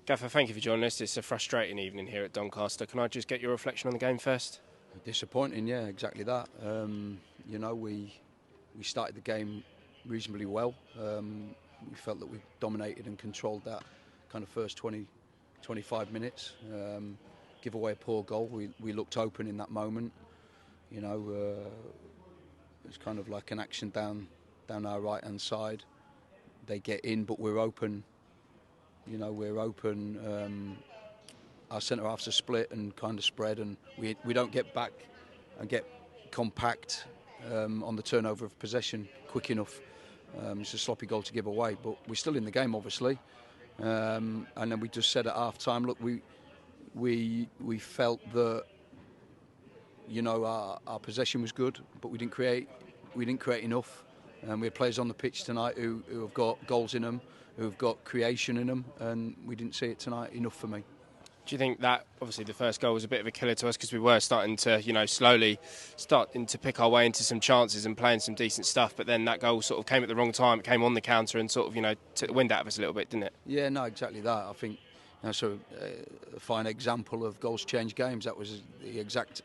Gaffer, thank you for joining us. It's a frustrating evening here at Doncaster. Can I just get your reflection on the game first? Disappointing, yeah, exactly that. We started the game reasonably well. We felt that we dominated and controlled that kind of first 20, 25 minutes. Give away a poor goal. We looked open in that moment. It's kind of like an action down our right-hand side. They get in, but we're open. We're open. Our centre halves are split and kind of spread, and we don't get back and get compact on the turnover of possession quick enough. It's a sloppy goal to give away, but we're still in the game, obviously. And then we just said at half time, look, we felt that our possession was good, but we didn't create enough. And we had players on the pitch tonight who have got goals in them, who've got creation in them, and we didn't see it tonight enough for me. Do you think that, obviously, the first goal was a bit of a killer to us because we were starting to, slowly starting to pick our way into some chances and playing some decent stuff, but then that goal sort of came at the wrong time. It came on the counter and sort of, took the wind out of us a little bit, didn't it? Yeah, no, exactly that. I think, a fine example of goals change games. That was the exact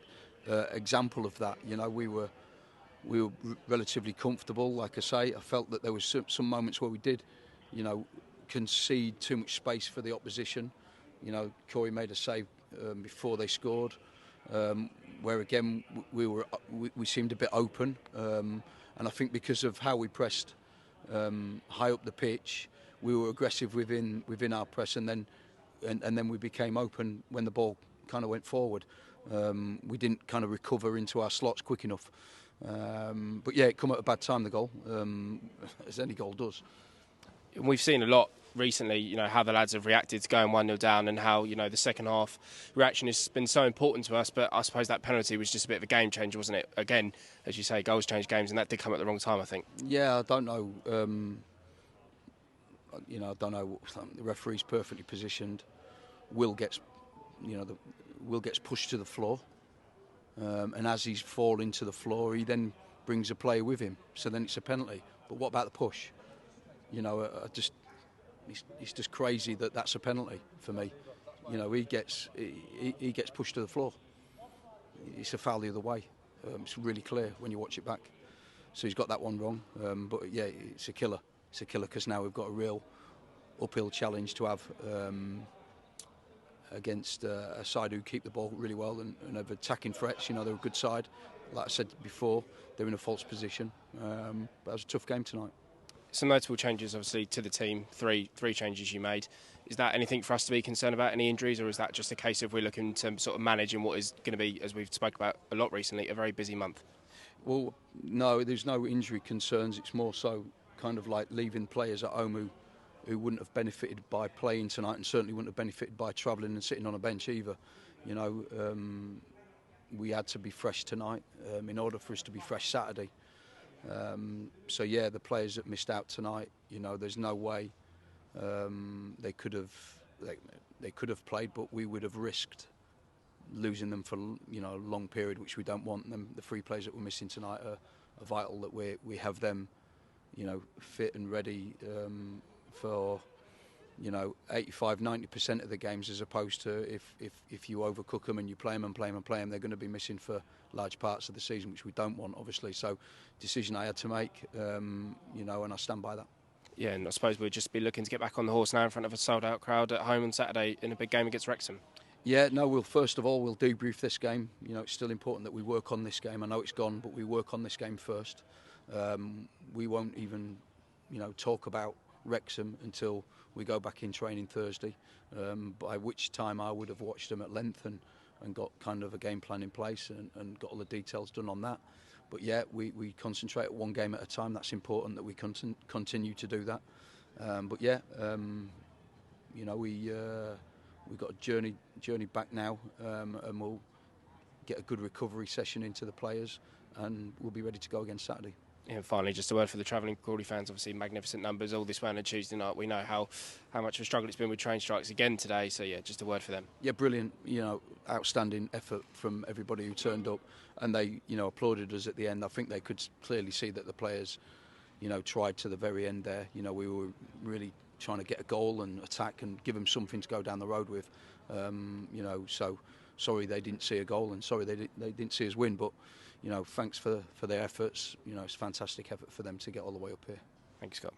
example of that. We were relatively comfortable. Like I say, I felt that there was some moments where we did, concede too much space for the opposition. Corey made a save before they scored, where again we seemed a bit open, and I think because of how we pressed high up the pitch, we were aggressive within our press, and then we became open when the ball kind of went forward. We didn't kind of recover into our slots quick enough, but yeah, it come at a bad time, the goal, as any goal does. We've seen a lot recently, how the lads have reacted to going 1-0 down and how, the second half reaction has been so important to us. But I suppose that penalty was just a bit of a game changer, wasn't it? Again, as you say, goals change games, and that did come at the wrong time, I think. Yeah, I don't know. I don't know. The referee's perfectly positioned. Will gets pushed to the floor, and as he's falling to the floor, he then brings a player with him. So then it's a penalty. But what about the push? It's just crazy that that's a penalty for me. He gets pushed to the floor. It's a foul the other way. It's really clear when you watch it back. So he's got that one wrong. But yeah, it's a killer. It's a killer because now we've got a real uphill challenge to have against a side who keep the ball really well and have attacking threats. They're a good side. Like I said before, they're in a false position. But it was a tough game tonight. Some notable changes, obviously, to the team. Three changes you made. Is that anything for us to be concerned about, any injuries, or is that just a case of we're looking to sort of manage in what is going to be, as we've spoke about a lot recently, a very busy month? Well, no, there's no injury concerns. It's more so kind of like leaving players at home who wouldn't have benefited by playing tonight, and certainly wouldn't have benefited by travelling and sitting on a bench either. We had to be fresh tonight in order for us to be fresh Saturday. So yeah, the players that missed out tonight, there's no way they could have played, but we would have risked losing them for a long period, which we don't want. Them, the three players that we're missing tonight are vital that we have them, fit and ready for 85-90% of the games, as opposed to if you overcook them and you play them, they're going to be missing for large parts of the season, which we don't want, obviously. So, decision I had to make, and I stand by that. Yeah, and I suppose we'll just be looking to get back on the horse now in front of a sold-out crowd at home on Saturday in a big game against Wrexham. Yeah, no, we'll debrief this game. It's still important that we work on this game. I know it's gone, but we work on this game first. We won't even, talk about Wrexham until we go back in training Thursday, by which time I would have watched them at length and got kind of a game plan in place and got all the details done on that. But yeah, we concentrate at one game at a time. That's important that we continue to do that. But yeah, we've got a journey back now, and we'll get a good recovery session into the players, and we'll be ready to go again Saturday. And finally, just a word for the travelling Crawley fans. Obviously, magnificent numbers all this way on a Tuesday night. We know how much of a struggle it's been with train strikes again today. So yeah, just a word for them. Yeah, brilliant. Outstanding effort from everybody who turned up, and they, applauded us at the end. I think they could clearly see that the players, tried to the very end there. We were really trying to get a goal and attack and give them something to go down the road with. So sorry they didn't see a goal, and sorry they didn't see us win. But thanks for their efforts. It's a fantastic effort for them to get all the way up here. Thanks, Scott.